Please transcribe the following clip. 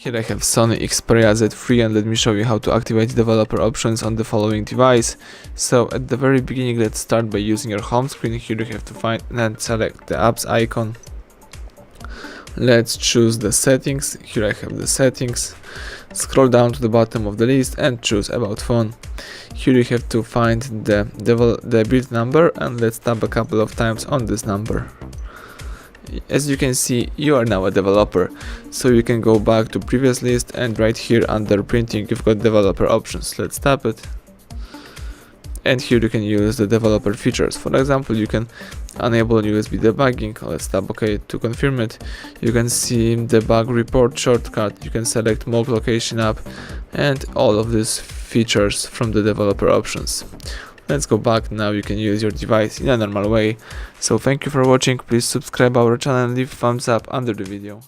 Here I have SONY Xperia Z3 and let me show you how to activate developer options on the following device. So at the very beginning, let's start by using your home screen. Here you have to find and select the apps icon. Let's choose the settings. Here I have the settings. Scroll down to the bottom of the list and choose about phone. Here you have to find the build number and let's tap a couple of times on this number. As you can see, you are now a developer, so you can go back to previous list and right here under printing you've got developer options. Let's tap it, and here you can use the developer features. For example, you can enable USB debugging. Let's tap OK to confirm it. You can see the bug report shortcut, you can select mock location app, and all of these features from the developer options. Let's go back. Now you can use your device in a normal way. So thank you for watching. Please subscribe our channel and leave thumbs up under the video.